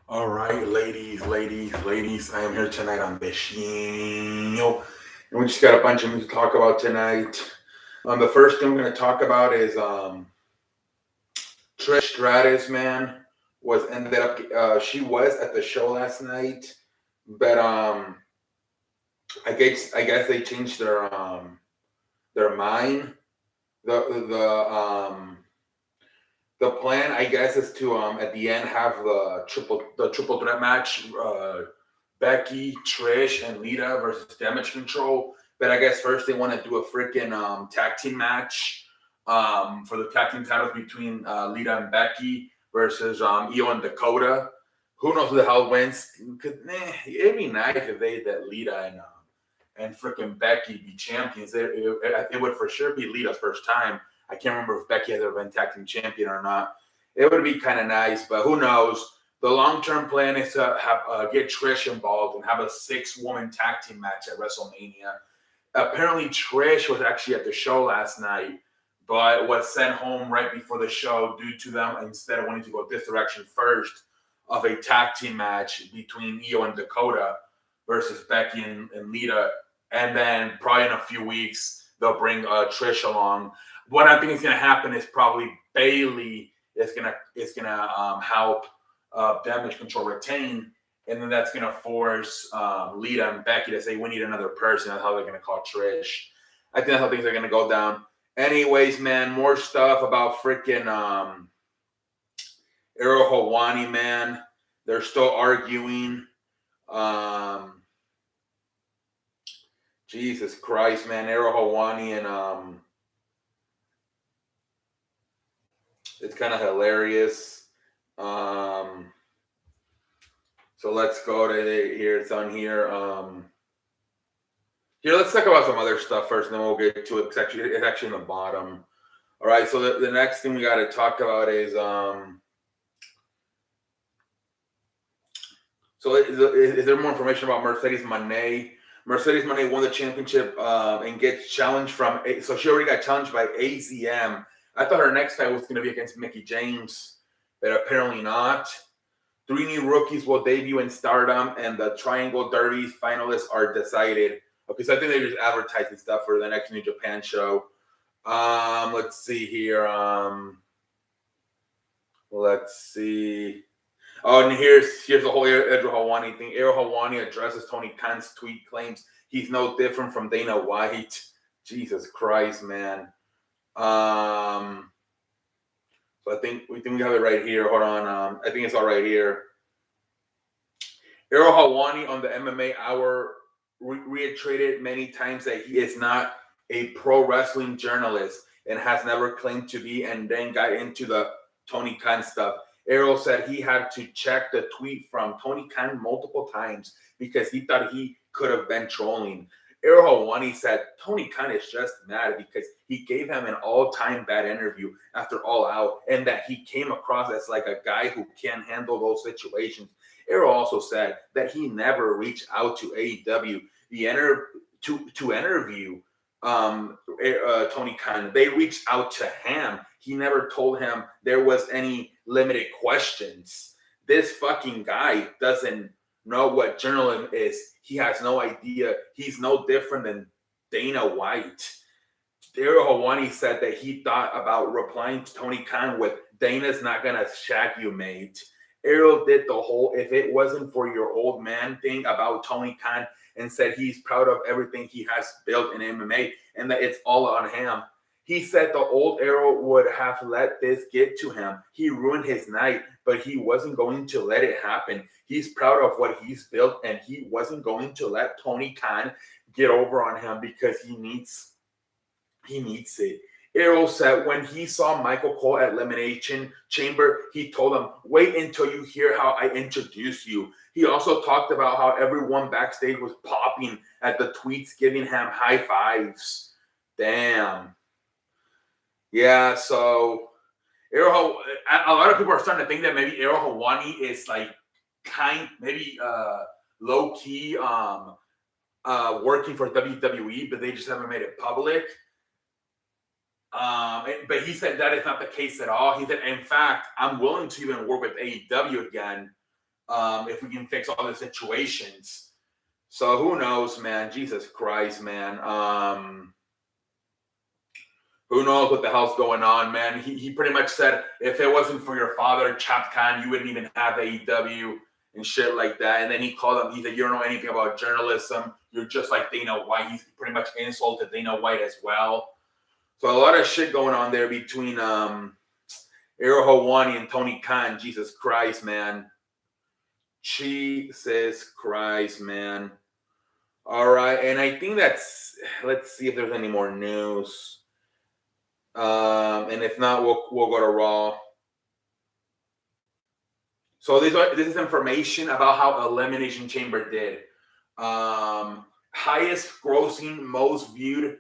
All right, ladies. I am here tonight on the show, and we just got a bunch of news to talk about tonight. The first thing we're going to talk about is Trish Stratus, man, was ended up. She was at the show last night, but I guess they changed their mind. The the um the plan, I guess, is to at the end have the triple threat match. Becky, Trish, and Lita versus Damage Control. But I guess first they want to do a freaking tag team match for the tag team titles between Lita and Becky versus Io and Dakota. Who knows who the hell wins? It'd be nice if they that Lita and freaking Becky be champions. It would for sure be Lita's first time. I can't remember if Becky has ever been tag team champion or not. It would be kind of nice, but who knows? The long term plan is to have get Trish involved and have a 6-woman tag team match at WrestleMania. Apparently, Trish was actually at the show last night, but was sent home right before the show due to them instead of wanting to go this direction first of a tag team match between Io and Dakota versus Becky and Lita, and then probably in a few weeks they'll bring Trish along. What I think is going to happen is probably Bailey is gonna help Damage Control retain, and then that's gonna force Lita and Becky to say we need another person. That's how they're gonna call Trish. I think that's how things are gonna go down. Anyways, man, more stuff about freaking Ero Hawani, man. They're still arguing. Um, Jesus Christ, man, Ero Hawani and it's kind of hilarious. Um, so let's go to here. It's on here. Here, let's talk about some other stuff first, and then we'll get to it. It's actually in the bottom. All right. So the next thing we got to talk about is So is there more information about Mercedes Moné? Mercedes Moné won the championship and gets challenged from. So she already got challenged by AZM. I thought her next fight was going to be against Mickey James, but apparently not. 3 new rookies will debut in Stardom, and the Triangle Derby finalists are decided. Okay, so I think they're just advertising stuff for the next New Japan show. Let's see here. Let's see. Oh, and here's the whole Edro Hawani thing. Ero Hawani addresses Tony Khan's tweet claims he's no different from Dana White. Jesus Christ, man. So I think we have it right here. Hold on. I think it's all right here. Ero Hawani on the MMA Hour reiterated many times that he is not a pro wrestling journalist and has never claimed to be, and then got into the Tony Khan stuff. Errol said he had to check the tweet from Tony Khan multiple times because he thought he could have been trolling. Errol Hawani said Tony Khan is just mad because he gave him an all-time bad interview after All Out, and that he came across as like a guy who can't handle those situations. Errol also said that he never reached out to AEW to interview Tony Khan. They reached out to him. He never told him there was any limited questions. This fucking guy doesn't know what journalism is. He has no idea. He's no different than Dana White. Daryl Hawani said that he thought about replying to Tony Khan with Dana's not gonna shag you, mate. Errol did the whole if it wasn't for your old man thing about Tony Khan, and said he's proud of everything he has built in MMA and that it's all on him. He said the old Errol would have let this get to him. He ruined his night, but he wasn't going to let it happen. He's proud of what he's built, and he wasn't going to let Tony Khan get over on him because he needs it. Errol said when he saw Michael Cole at Elimination Chamber, he told him, wait until you hear how I introduce you. He also talked about how everyone backstage was popping at the tweets, giving him high fives. Damn. Yeah, so Errol, a lot of people are starting to think that maybe Errol Hawani is like maybe low key working for WWE, but they just haven't made it public. But he said that is not the case at all. He said, in fact, I'm willing to even work with AEW again. if we can fix all the situations. So who knows, man? Jesus Christ, man. Who knows what the hell's going on, man? He pretty much said, if it wasn't for your father, Chap Khan, you wouldn't even have AEW and shit like that. And then he called him, he said, you don't know anything about journalism. You're just like Dana White. He's pretty much insulted Dana White as well. So a lot of shit going on there between Iro Hawani and Tony Khan. Jesus Christ, man. Jesus Christ, man. All right. And I think let's see if there's any more news. And if not, we'll go to Raw. So this is information about how Elimination Chamber did. Highest grossing, most viewed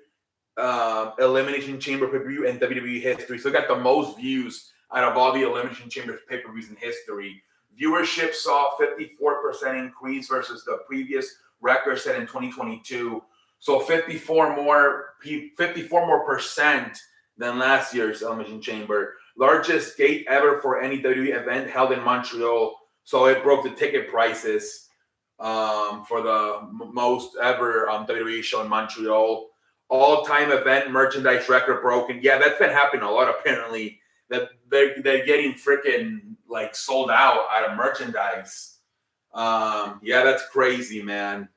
Elimination Chamber pay-per-view in WWE history. So it got the most views out of all the Elimination Chamber pay-per-views in history. Viewership saw 54% increase versus the previous record set in 2022. So 54 more percent than last year's Elimination Chamber. Largest gate ever for any WWE event held in Montreal. So it broke the ticket prices for the most ever WWE show in Montreal. All-time event merchandise record broken. Yeah, that's been happening a lot apparently. That they're getting freaking like sold out of merchandise. Yeah, that's crazy, man.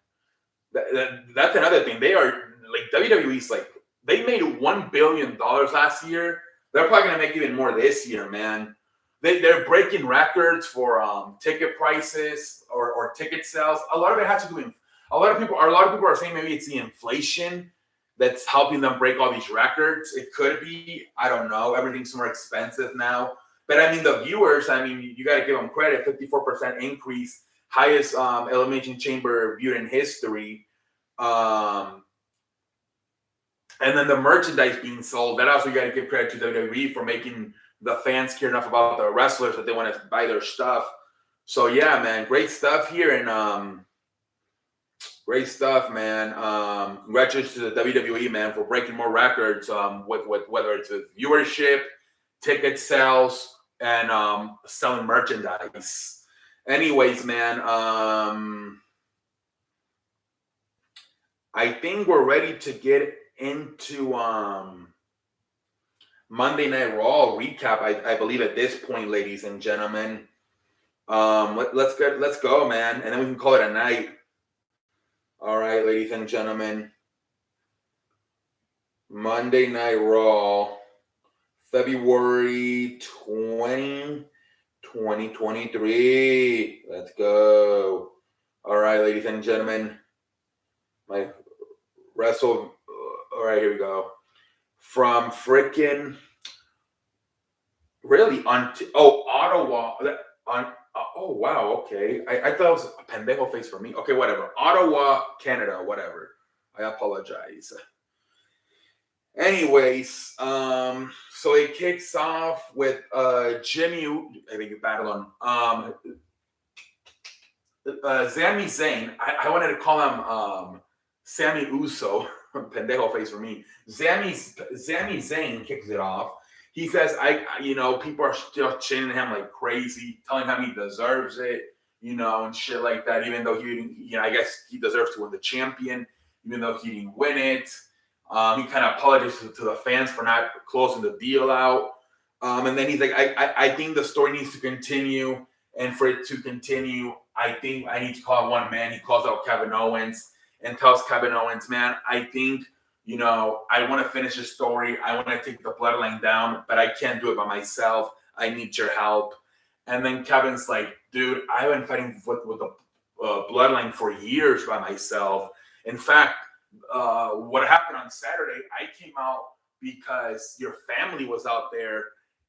That's another thing. They are like WWE's like they made $1 billion last year. They're probably gonna make even more this year, man. They're breaking records for ticket prices or ticket sales. A lot of it has to do with a lot of people are saying maybe it's the inflation that's helping them break all these records. It could be. I don't know. Everything's more expensive now. But I mean, the viewers, I mean, you got to give them credit. 54% increase, highest Elimination Chamber viewed in history. And then the merchandise being sold, that also you got to give credit to WWE for making the fans care enough about the wrestlers that they want to buy their stuff. So yeah, man, great stuff here. And great stuff, man. Congratulations to the WWE, man, for breaking more records with whether it's with viewership, ticket sales, and selling merchandise. Anyways, man, I think we're ready to get into Monday Night Raw recap. I believe at this point, ladies and gentlemen. Let's go, man, and then we can call it a night. All right, ladies and gentlemen. Monday Night Raw, February 20, 2023. Let's go. All right, ladies and gentlemen. My wrestle. All right, here we go. From freaking really Ottawa. Oh, wow, okay. I thought it was a pendejo face for me. Okay, whatever. Ottawa, Canada, whatever. I apologize. Anyways, so it kicks off with Jimmy, I think you battle on Sami Zayn. I wanted to call him Sammy Uso. Pendejo face for me. Sami Zayn kicks it off. He says, people are still chanting him like crazy, telling him he deserves it, and shit like that, even though I guess he deserves to win the champion, even though he didn't win it. He kind of apologizes to the fans for not closing the deal out. And then he's like, I think the story needs to continue. And for it to continue, I think I need to call one man. He calls out Kevin Owens and tells Kevin Owens, man, I think I want to finish the story. I want to take the bloodline down, but I can't do it by myself. I need your help. And then Kevin's like, dude, I've been fighting with the bloodline for years by myself. In fact, what happened on Saturday, I came out because your family was out there,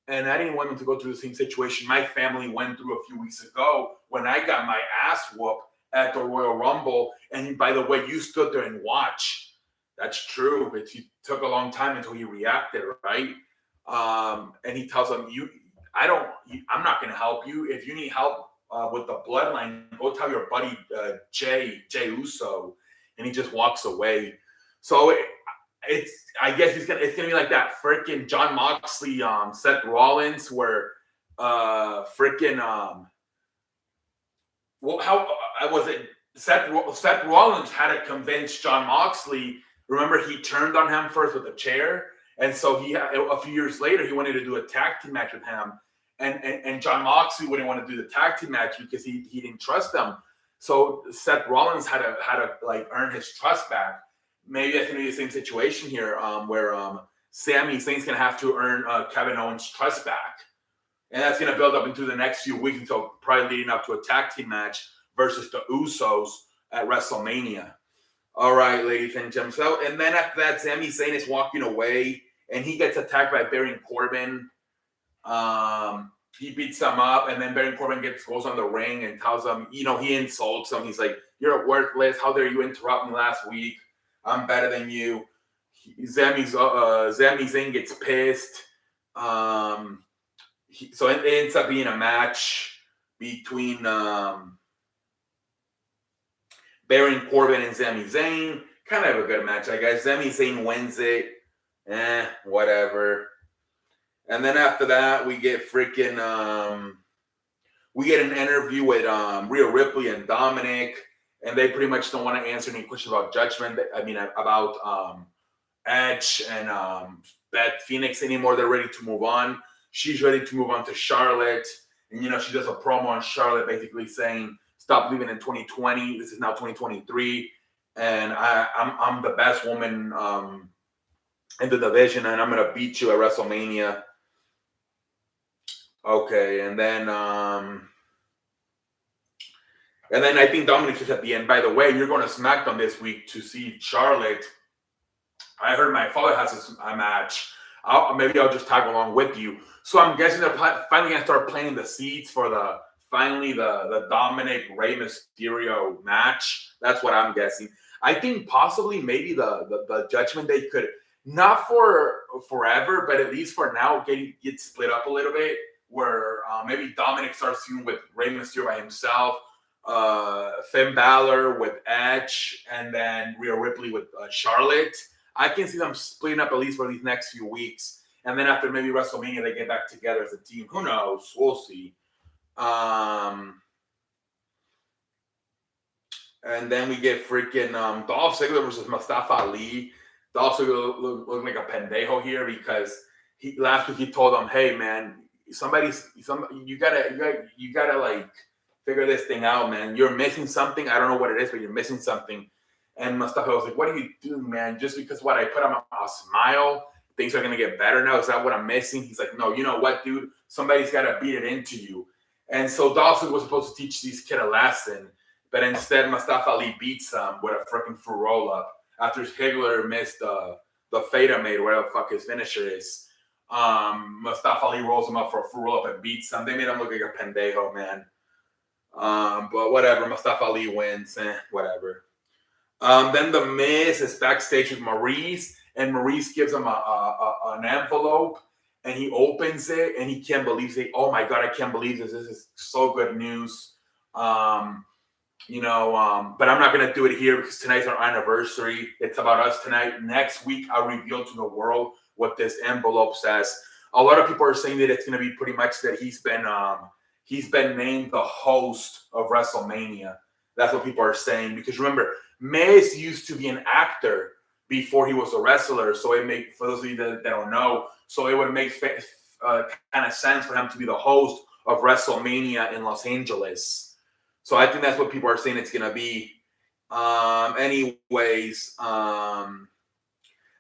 and I didn't want them to go through the same situation my family went through a few weeks ago when I got my ass whooped at the Royal Rumble. And by the way, you stood there and watched. That's true. It took a long time until he reacted, right? And he tells him, I'm not going to help you. If you need help with the bloodline, go tell your buddy Jay Uso. And he just walks away. So I guess it's gonna be like that freaking John Moxley, Seth Rollins, where Well, how was it? Seth Rollins had to convince John Moxley. Remember, he turned on him first with a chair, and so a few years later he wanted to do a tag team match with him, and John Moxley wouldn't want to do the tag team match because he didn't trust them. So Seth Rollins had to like earn his trust back. Maybe that's gonna be the same situation here, where Sami Zayn's gonna have to earn Kevin Owens' trust back. And that's going to build up into the next few weeks until probably leading up to a tag team match versus the Usos at WrestleMania. All right, ladies and gentlemen. So, and then after that, Sami Zayn is walking away, and he gets attacked by Baron Corbin. He beats him up, and then Baron Corbin goes on the ring and tells him, he insults him. He's like, "You're worthless. How dare you interrupt me last week? I'm better than you." Sami Zayn gets pissed. So it ends up being a match between Baron Corbin and Sami Zayn. Kind of a good match, I guess. Sami Zayn wins it. Whatever. And then after that, we get an interview with Rhea Ripley and Dominic, and they pretty much don't want to answer any questions about Judgment. I mean, about Edge and Beth Phoenix anymore. They're ready to move on. She's ready to move on to Charlotte. And, she does a promo on Charlotte basically saying, "Stop living in 2020. This is now 2023. And I'm the best woman in the division, and I'm going to beat you at WrestleMania." Okay, and then I think Dominic says at the end, "By the way, you're going to SmackDown this week to see Charlotte. I heard my father has a match. Maybe I'll just tag along with you." So I'm guessing they're finally going to start planting the seeds for the Dominic Rey Mysterio match. That's what I'm guessing. I think possibly maybe the Judgment Day could, not for forever, but at least for now, get split up a little bit, where maybe Dominic starts feuding with Rey Mysterio by himself, Finn Balor with Edge, and then Rhea Ripley with Charlotte. I can see them splitting up at least for these next few weeks. And then after maybe WrestleMania, they get back together as a team. Who knows? We'll see. And then we get freaking Dolph Ziggler versus Mustafa Ali. Dolph Ziggler looking like a pendejo here because last week he told him, "Hey man, you gotta like figure this thing out, man. You're missing something. I don't know what it is, but you're missing something." And Mustafa was like, "What are you doing, man? Just because what I put on a smile, things are going to get better now? Is that what I'm missing?" He's like, "No, you know what, dude? Somebody's got to beat it into you." And so Dawson was supposed to teach these kids a lesson, but instead Mustafa Ali beats him with a freaking full roll-up after Ziggler missed the Fata made, whatever the fuck his finisher is. Mustafa Ali rolls him up for a full roll-up and beats him. They made him look like a pendejo, man. But whatever, Mustafa Ali wins. Whatever. Then The Miz is backstage with Maurice, and Maurice gives him an envelope, and he opens it, and he can't believe it. "Oh my God, I can't believe this. This is so good news." But I'm not going to do it here because tonight's our anniversary. It's about us tonight. Next week, I'll reveal to the world what this envelope says. A lot of people are saying that it's going to be pretty much that he's been named the host of WrestleMania. That's what people are saying. Because remember, Miz used to be an actor before he was a wrestler. So for those of you that don't know, so it would make kind of sense for him to be the host of WrestleMania in Los Angeles. So I think that's what people are saying it's going to be. Anyways,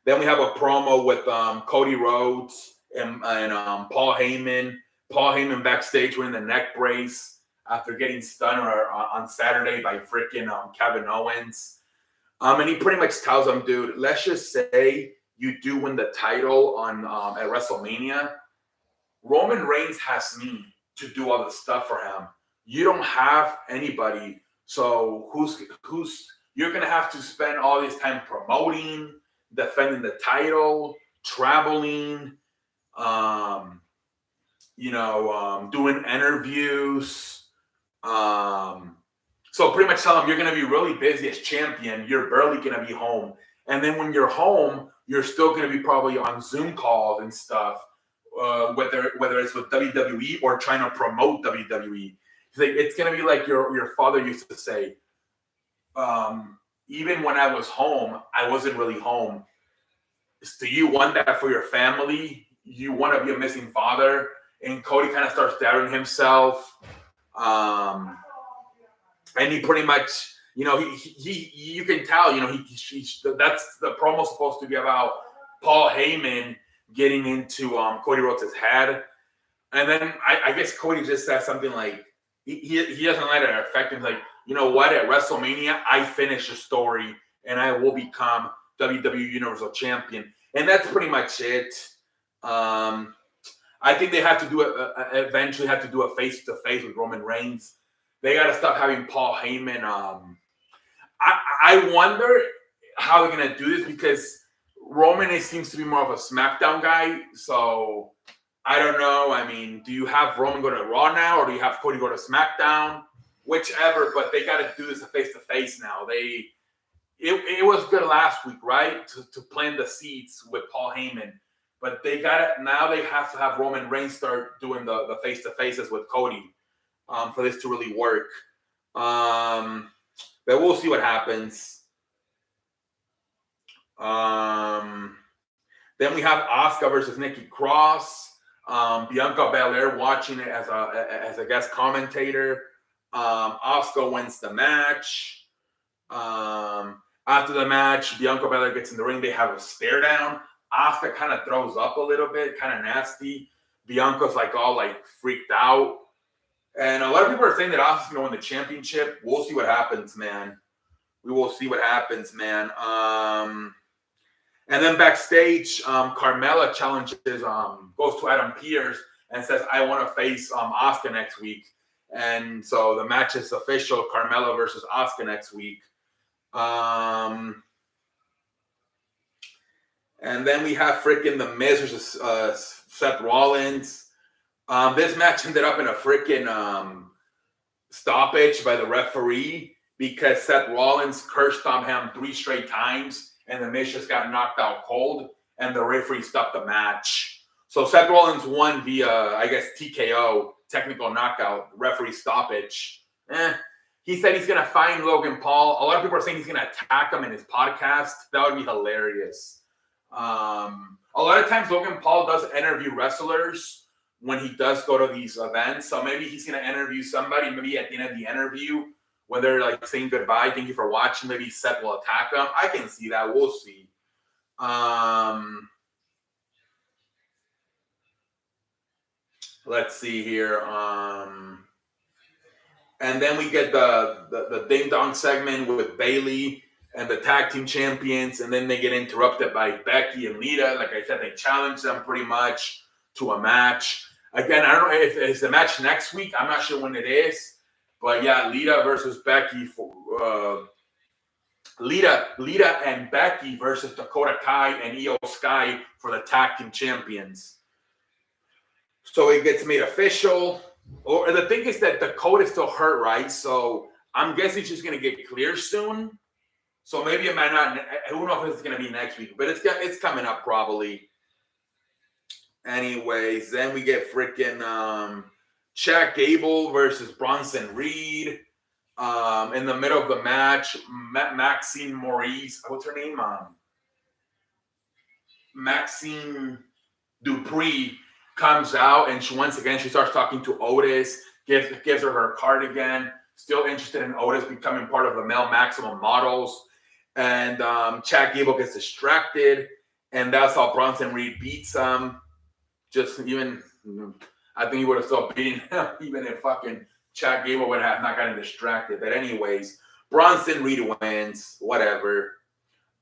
then we have a promo with Cody Rhodes and Paul Heyman. Paul Heyman backstage wearing the neck brace after getting stunned on Saturday by freaking Kevin Owens. And he pretty much tells him, "Dude, let's just say you do win the title at WrestleMania. Roman Reigns has me to do all the stuff for him. You don't have anybody. So you're going to have to spend all this time promoting, defending the title, traveling, doing interviews. So pretty much tell him you're going to be really busy as champion. You're barely going to be home. And then when you're home, you're still going to be probably on Zoom calls and stuff, whether it's with WWE or trying to promote WWE. He's like, it's gonna be like your father used to say. Even when I was home, I wasn't really home. Do you want that for your family? You want to be a missing father? And Cody kind of starts doubting himself. And he pretty much, he you can tell, that's the promo supposed to be about Paul Heyman getting into Cody Rhodes' head. And then I guess Cody just says something like, he doesn't let it affect him. Like, you know what? At WrestleMania, I finish the story and I will become WWE Universal Champion. And that's pretty much it. I think they have to do it, eventually have to do a face-to-face with Roman Reigns. They got to stop having Paul Heyman. I wonder how they're going to do this because Roman seems to be more of a SmackDown guy. So I don't know. I mean, do you have Roman go to Raw now or do you have Cody go to SmackDown? Whichever, but they got to do this face-to-face now. It was good last week, right? To plant the seeds with Paul Heyman. But they got it now. They have to have Roman Reigns start doing the face-to-faces with Cody for this to really work. But we'll see what happens. Then we have Asuka versus Nikki Cross. Bianca Belair watching it as a guest commentator. Asuka wins the match. After the match, Bianca Belair gets in the ring. They have a stare down. Asuka kind of throws up a little bit, kind of nasty. Bianca's all freaked out. And a lot of people are saying that Asuka's going to win the championship. We'll see what happens, man. We will see what happens, man. And then backstage, Carmella challenges, goes to Adam Pearce and says, I want to face Asuka next week. And so the match is official, Carmella versus Asuka next week. And then we have freaking The Miz versus Seth Rollins. This match ended up in a freaking stoppage by the referee because Seth Rollins cursed on him 3 straight times, and The Miz just got knocked out cold, and the referee stopped the match. So Seth Rollins won via, I guess, TKO, technical knockout, referee stoppage. He said he's going to find Logan Paul. A lot of people are saying he's going to attack him in his podcast. That would be hilarious. A lot of times Logan Paul does interview wrestlers when he does go to these events. So maybe he's going to interview somebody. Maybe at the end of the interview, when they're saying goodbye, thank you for watching, maybe Seth will attack him. I can see that. We'll see. Let's see here. And then we get the Ding Dong segment with Bayley and the tag team champions, and then they get interrupted by Becky and Lita. Like I said, they challenge them pretty much to a match. Again, I don't know if it's the match next week. I'm not sure when it is. But yeah, Lita versus Becky for Lita and Becky versus Dakota Kai and Io Sky for the tag team champions. So it gets made official. Or the thing is that Dakota's still hurt, right? So I'm guessing she's gonna get clear soon. So maybe it might not. I don't know if it's gonna be next week, but it's coming up probably. Anyways, then we get freaking Chad Gable versus Bronson Reed. In the middle of the match, Maxine Maurice, what's her name? Maxine Dupree comes out, and she starts talking to Otis, gives her card again. Still interested in Otis becoming part of the Male Maximum Models. And Chad Gable gets distracted, and that's how Bronson Reed beats him. I think he would have still beaten him even if fucking Chad Gable would have not gotten distracted. But anyways, Bronson Reed wins. Whatever.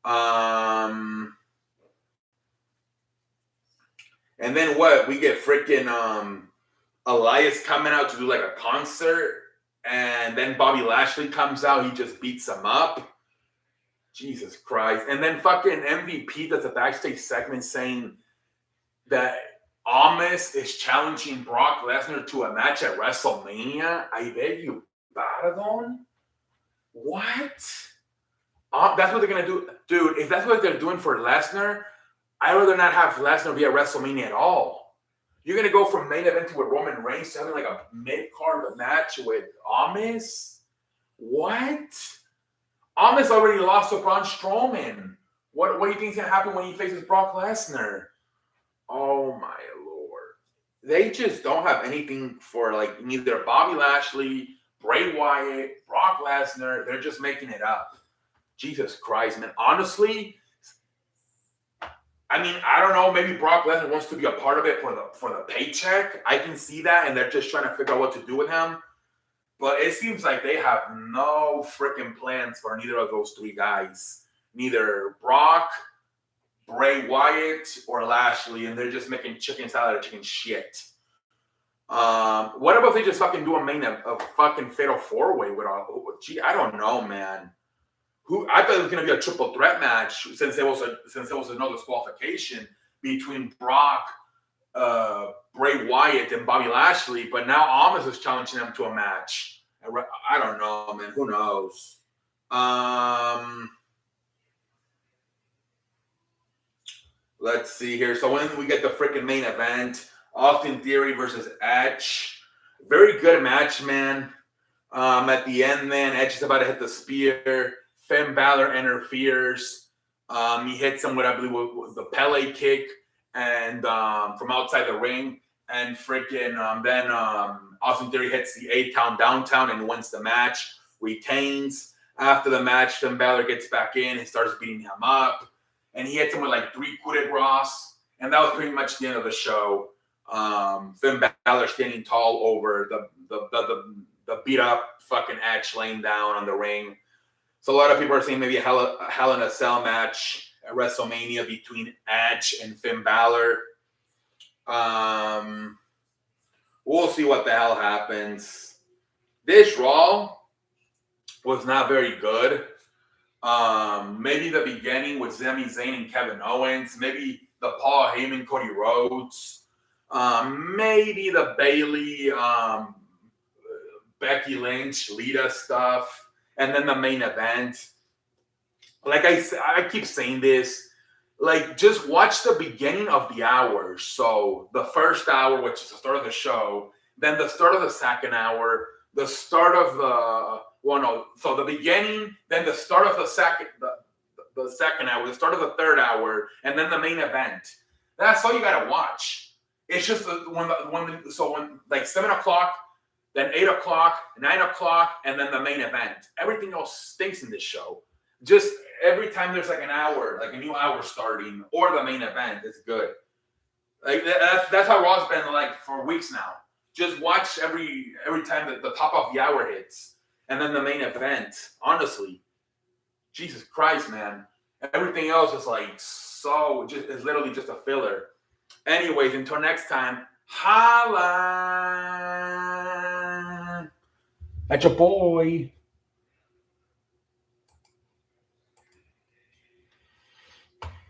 And then what? We get freaking Elias coming out to do a concert. And then Bobby Lashley comes out. He just beats him up. Jesus Christ. And then fucking MVP does a backstage segment saying that Almas is challenging Brock Lesnar to a match at WrestleMania. I beg you, pardon? What? That's what they're going to do. Dude, if that's what they're doing for Lesnar, I'd rather not have Lesnar be at WrestleMania at all. You're gonna go from main event with Roman Reigns to having like a mid-card match with Amos? What? Amos already lost to Braun Strowman. What do you think is gonna happen when he faces Brock Lesnar? Oh my lord. They just don't have anything for like neither Bobby Lashley, Bray Wyatt, Brock Lesnar. They're just making it up. Jesus Christ, man. Honestly, I mean, I don't know. Maybe Brock Lesnar wants to be a part of it for the paycheck. I can see that, and they're just trying to figure out what to do with him. But it seems like they have no freaking plans for neither of those three guys. Neither Brock, Bray Wyatt, or Lashley, and they're just making chicken salad or chicken shit. What about if they just fucking do a fucking fatal four-way with all? Gee, I don't know, man. I thought it was gonna be a triple threat match since it was no disqualification between Brock, Bray Wyatt, and Bobby Lashley, but now Amos is challenging them to a match. I don't know, man. Who knows? Let's see here. So when we get the freaking main event, Austin Theory versus Edge. Very good match, man. At the end, man, Edge is about to hit the spear. Finn Balor interferes. He hits him with, I believe, with the Pele kick, and from outside the ring. And freaking then Austin Theory hits the A-Town Downtown and wins the match, retains. After the match, Finn Balor gets back in and starts beating him up. And he hits him with like 3 coup de grace. And that was pretty much the end of the show. Finn Balor standing tall over the beat up fucking Edge laying down on the ring. So a lot of people are saying maybe a Hell in a Cell match at WrestleMania between Edge and Finn Balor. We'll see what the hell happens. This Raw was not very good. Maybe the beginning with Sami Zayn and Kevin Owens. Maybe the Paul Heyman, Cody Rhodes. Maybe the Bayley, Becky Lynch, Lita stuff. And then the main event. Like I keep saying this. Like, just watch the beginning of the hour. So the first hour, which is the start of the show, then the start of the second hour, the start of so the beginning, then the start of the second hour, the start of the third hour, and then the main event. That's all you gotta watch. It's just when like 7 o'clock, then 8 o'clock, 9 o'clock, and then the main event. Everything else stinks in this show. Just every time there's like an hour, like a new hour starting, or the main event, it's good. Like that's how Raw's been like for weeks now. Just watch every time that the top of the hour hits, and then the main event. Honestly, Jesus Christ, man. Everything else is like it's literally just a filler. Anyways, until next time, holla at your boy.